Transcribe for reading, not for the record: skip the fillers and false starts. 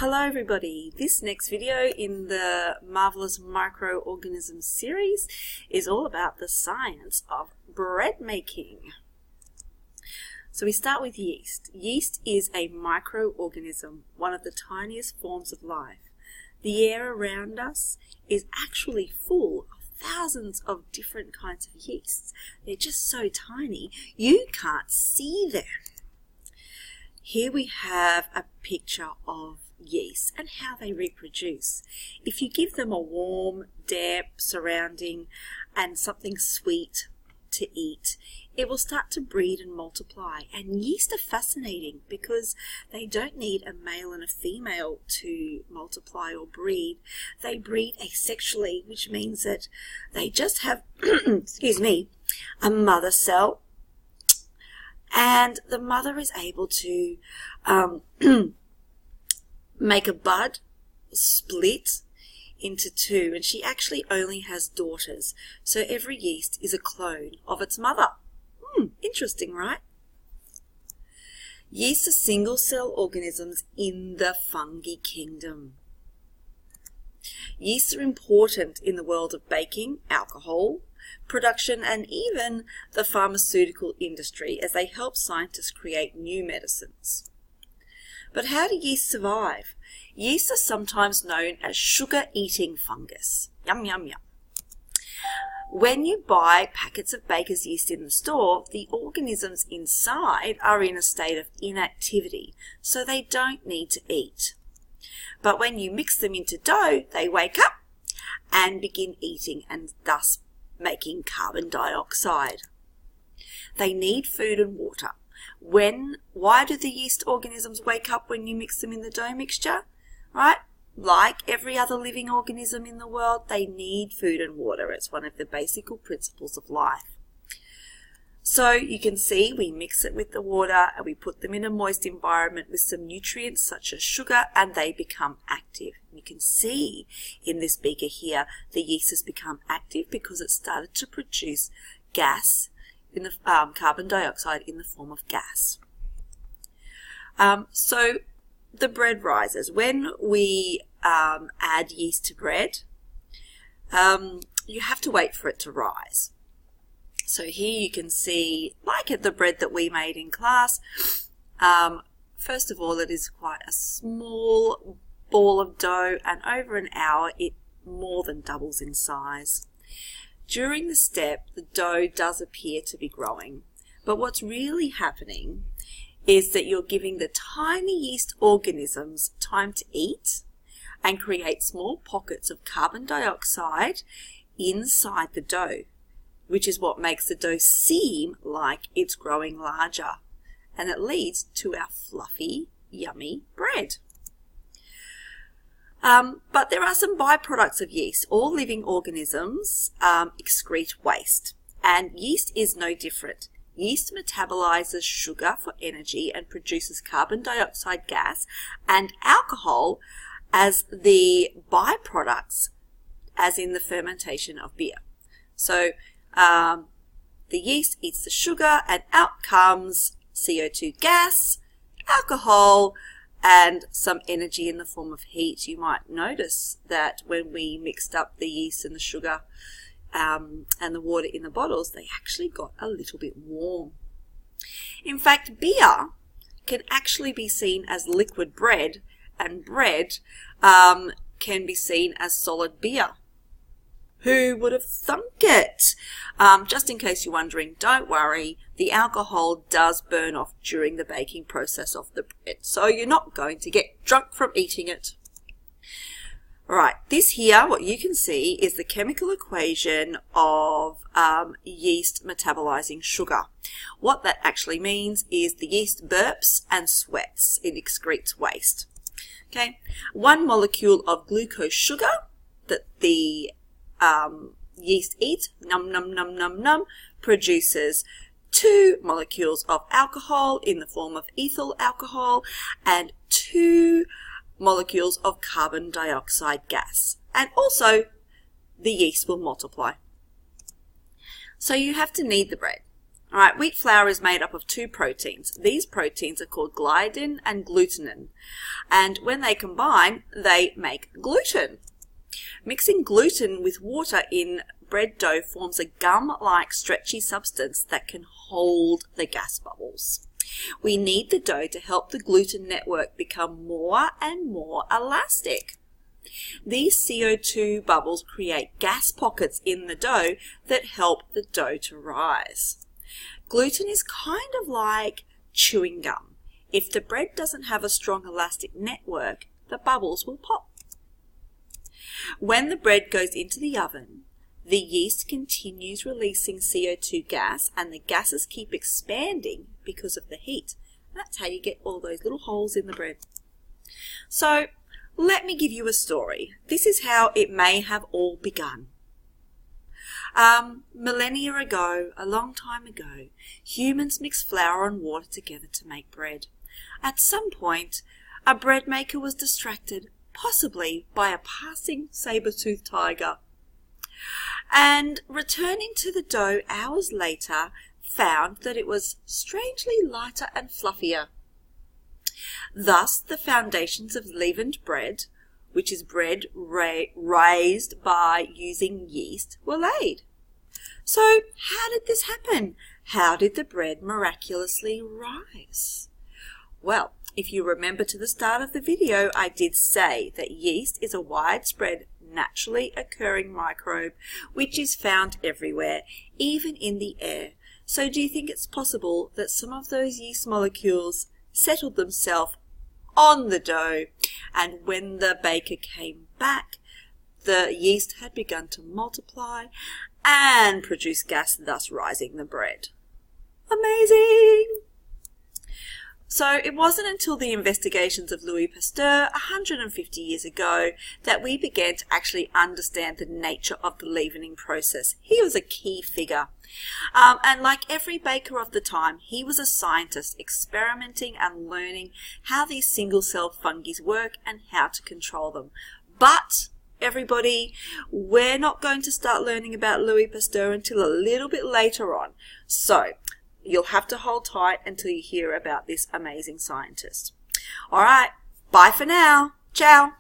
Hello everybody, this next video in the Marvelous Microorganisms series is all about the science of bread making. So we start with yeast. Yeast is a microorganism, one of the tiniest forms of life. The air around us is actually full of thousands of different kinds of yeasts. They're just so tiny, you can't see them. Here we have a picture of yeast and how they reproduce. If you give them a warm, damp surrounding and something sweet to eat, it will start to breed and multiply. And yeast are fascinating because they don't need a male and a female to multiply or breed. They breed asexually, which means that they just have excuse me, a mother cell, and the mother is able to make a bud split into two, and she actually only has daughters. So every yeast is a clone of its mother. Interesting, right? Yeast are single-cell organisms in the fungi kingdom. Yeasts are important in the world of baking, alcohol production, and even the pharmaceutical industry, as they help scientists create new medicines. But how do yeast survive? Yeast are sometimes known as sugar-eating fungus. Yum, yum, yum. When you buy packets of baker's yeast in the store, the organisms inside are in a state of inactivity, so they don't need to eat. But when you mix them into dough, they wake up and begin eating, and thus making carbon dioxide. They need food and water. Why do the yeast organisms wake up when you mix them in the dough mixture? Right? Like every other living organism in the world, they need food and water. It's one of the basic principles of life. So you can see we mix it with the water and we put them in a moist environment with some nutrients such as sugar, and they become active. You can see in this beaker here the yeast has become active because it started to produce gas in the carbon dioxide in the form of gas. So the bread rises. When we add yeast to bread, you have to wait for it to rise. So here you can see, like at the bread that we made in class, first of all, it is quite a small ball of dough, and over an hour it more than doubles in size. During the step, the dough does appear to be growing, but what's really happening is that you're giving the tiny yeast organisms time to eat and create small pockets of carbon dioxide inside the dough, which is what makes the dough seem like it's growing larger, and it leads to our fluffy, yummy bread. But there are some byproducts of yeast. All living organisms excrete waste, and yeast is no different. Yeast metabolizes sugar for energy and produces carbon dioxide gas and alcohol as the byproducts, as in the fermentation of beer. So the yeast eats the sugar, and out comes CO2 gas, alcohol, and some energy in the form of heat. You might notice that when we mixed up the yeast and the sugar and the water in the bottles, they actually got a little bit warm. In fact, beer can actually be seen as liquid bread, and bread can be seen as solid beer. Who would have thunk it? Just in case you're wondering, don't worry, the alcohol does burn off during the baking process of the bread, so you're not going to get drunk from eating it. Right, this here, what you can see is the chemical equation of yeast metabolizing sugar. What that actually means is the yeast burps and sweats. It excretes waste. Okay, one molecule of glucose sugar that the yeast eats, num num num num num, produces 2 molecules of alcohol in the form of ethyl alcohol and 2 molecules of carbon dioxide gas, and also the yeast will multiply. So you have to knead the bread. All right, wheat flour is made up of two proteins. These proteins are called gliadin and glutenin. And when they combine, they make gluten. Mixing gluten with water in bread dough forms a gum-like stretchy substance that can hold the gas bubbles. We knead the dough to help the gluten network become more and more elastic. These CO2 bubbles create gas pockets in the dough that help the dough to rise. Gluten is kind of like chewing gum. If the bread doesn't have a strong elastic network, the bubbles will pop. When the bread goes into the oven, the yeast continues releasing CO2 gas and the gases keep expanding because of the heat. That's how you get all those little holes in the bread. So, let me give you a story. This is how it may have all begun. Millennia ago, a long time ago, humans mixed flour and water together to make bread. At some point, a bread maker was distracted, possibly by a passing saber-toothed tiger, and returning to the dough hours later, found that it was strangely lighter and fluffier. Thus, the foundations of leavened bread, which is bread raised by using yeast, were laid. So, how did this happen? How did the bread miraculously rise? Well, if you remember to the start of the video, I did say that yeast is a widespread, naturally occurring microbe which is found everywhere, even in the air. So do you think it's possible that some of those yeast molecules settled themselves on the dough, and when the baker came back, the yeast had begun to multiply and produce gas, thus rising the bread? Amazing! So it wasn't until the investigations of Louis Pasteur 150 years ago that we began to actually understand the nature of the leavening process. He was a key figure. And like every baker of the time, he was a scientist experimenting and learning how these single-cell fungi work and how to control them. But everybody, we're not going to start learning about Louis Pasteur until a little bit later on. So you'll have to hold tight until you hear about this amazing scientist. All right, bye for now. Ciao.